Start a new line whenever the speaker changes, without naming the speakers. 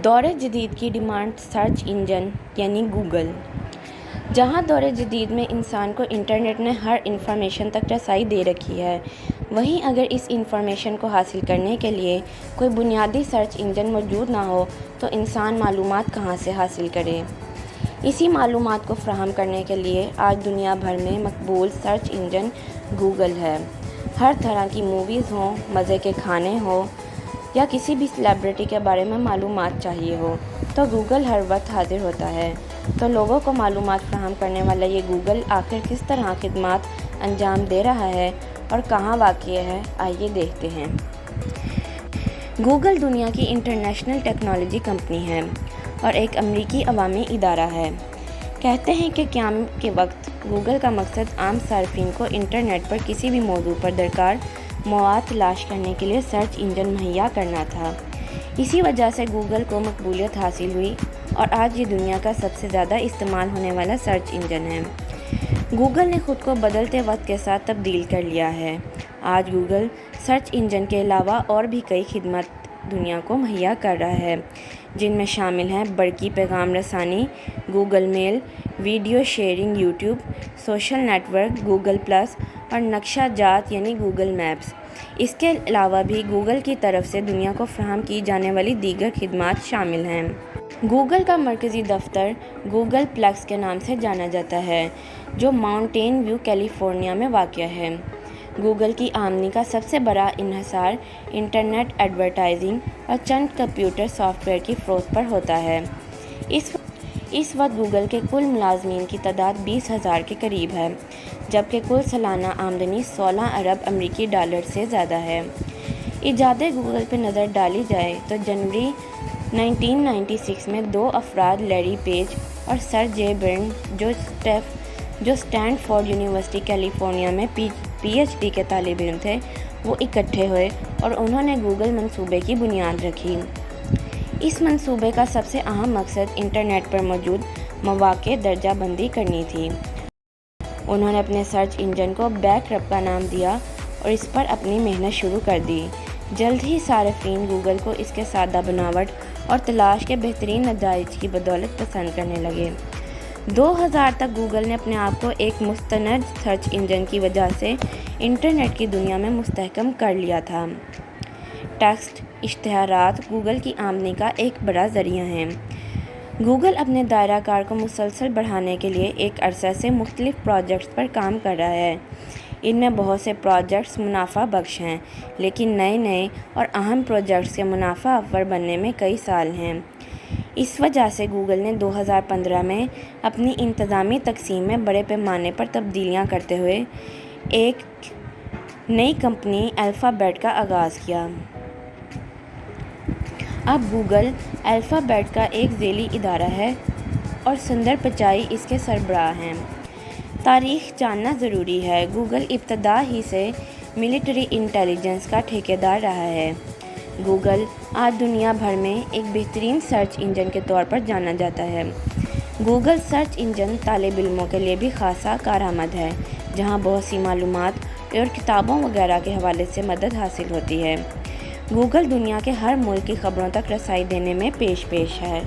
دور جدید کی ڈیمانڈ سرچ انجن یعنی گوگل۔ جہاں دور جدید میں انسان کو انٹرنیٹ نے ہر انفارمیشن تک رسائی دے رکھی ہے، وہیں اگر اس انفارمیشن کو حاصل کرنے کے لیے کوئی بنیادی سرچ انجن موجود نہ ہو تو انسان معلومات کہاں سے حاصل کرے؟ اسی معلومات کو فراہم کرنے کے لیے آج دنیا بھر میں مقبول سرچ انجن گوگل ہے۔ ہر طرح کی موویز ہوں، مزے کے کھانے ہوں یا کسی بھی سیلیبریٹی کے بارے میں معلومات چاہیے ہو تو گوگل ہر وقت حاضر ہوتا ہے۔ تو لوگوں کو معلومات فراہم کرنے والا یہ گوگل آخر کس طرح خدمات انجام دے رہا ہے اور کہاں واقع ہے، آئیے دیکھتے ہیں۔ گوگل دنیا کی انٹرنیشنل ٹیکنالوجی کمپنی ہے اور ایک امریکی عوامی ادارہ ہے۔ کہتے ہیں کہ قیامت کے وقت گوگل کا مقصد عام صارفین کو انٹرنیٹ پر کسی بھی موضوع پر درکار مواد تلاش کرنے کے لیے سرچ انجن مہیا کرنا تھا۔ اسی وجہ سے گوگل کو مقبولیت حاصل ہوئی اور آج یہ دنیا کا سب سے زیادہ استعمال ہونے والا سرچ انجن ہے۔ گوگل نے خود کو بدلتے وقت کے ساتھ تبدیل کر لیا ہے۔ آج گوگل سرچ انجن کے علاوہ اور بھی کئی خدمات دنیا کو مہیا کر رہا ہے، جن میں شامل ہیں برقی پیغام رسانی، Google mail, video sharing, YouTube, social network, Google plus اور نقشہ جات یعنی گوگل میپس۔ اس کے علاوہ بھی گوگل کی طرف سے دنیا کو فراہم کی جانے والی دیگر خدمات شامل ہیں۔ گوگل کا مرکزی دفتر گوگل پلیکس کے نام سے جانا جاتا ہے، جو ماؤنٹین ویو، کیلیفورنیا میں واقع ہے۔ گوگل کی آمدنی کا سب سے بڑا انحصار انٹرنیٹ ایڈورٹائزنگ اور چند کمپیوٹر سافٹ ویئر کی فروخت پر ہوتا ہے۔ اس وقت گوگل کے کل ملازمین کی تعداد 20,000 کے قریب ہے، جبکہ کل سالانہ آمدنی 16 ارب امریکی ڈالر سے زیادہ ہے۔ ایجاد گوگل پر نظر ڈالی جائے تو جنوری 1996 میں دو افراد، لیری پیج اور سر جے برن، جو اسٹینڈ فورڈ یونیورسٹی کیلیفورنیا میں پی ایچ ڈی کے طالب علم تھے، وہ اکٹھے ہوئے اور انہوں نے گوگل منصوبے کی بنیاد رکھی۔ اس منصوبے کا سب سے اہم مقصد انٹرنیٹ پر موجود مواقع درجہ بندی کرنی تھی۔ انہوں نے اپنے سرچ انجن کو بیک رب کا نام دیا اور اس پر اپنی محنت شروع کر دی۔ جلد ہی صارفین گوگل کو اس کے سادہ بناوٹ اور تلاش کے بہترین نتائج کی بدولت پسند کرنے لگے۔ 2000 تک گوگل نے اپنے آپ کو ایک مستند سرچ انجن کی وجہ سے انٹرنیٹ کی دنیا میں مستحکم کر لیا تھا۔ ٹیکسٹ اشتہارات گوگل کی آمدنی کا ایک بڑا ذریعہ ہیں۔ گوگل اپنے دائرہ کار کو مسلسل بڑھانے کے لیے ایک عرصے سے مختلف پروجیکٹس پر کام کر رہا ہے۔ ان میں بہت سے پروجیکٹس منافع بخش ہیں، لیکن نئے اور اہم پروجیکٹس کے منافع افور بننے میں کئی سال ہیں۔ اس وجہ سے گوگل نے 2015 میں اپنی انتظامی تقسیم میں بڑے پیمانے پر تبدیلیاں کرتے ہوئے ایک نئی کمپنی الفابیٹ کا آغاز کیا۔ اب گوگل الفابیٹ کا ایک ذیلی ادارہ ہے اور سندر پچائی اس کے سربراہ ہیں۔ تاریخ جاننا ضروری ہے۔ گوگل ابتدا ہی سے ملٹری انٹیلیجنس کا ٹھیکیدار رہا ہے۔ گوگل آج دنیا بھر میں ایک بہترین سرچ انجن کے طور پر جانا جاتا ہے۔ گوگل سرچ انجن طالب علموں کے لیے بھی خاصا کارآمد ہے، جہاں بہت سی معلومات اور کتابوں وغیرہ کے حوالے سے مدد حاصل ہوتی ہے۔ گوگل دنیا کے ہر ملک کی خبروں تک رسائی دینے میں پیش ہے۔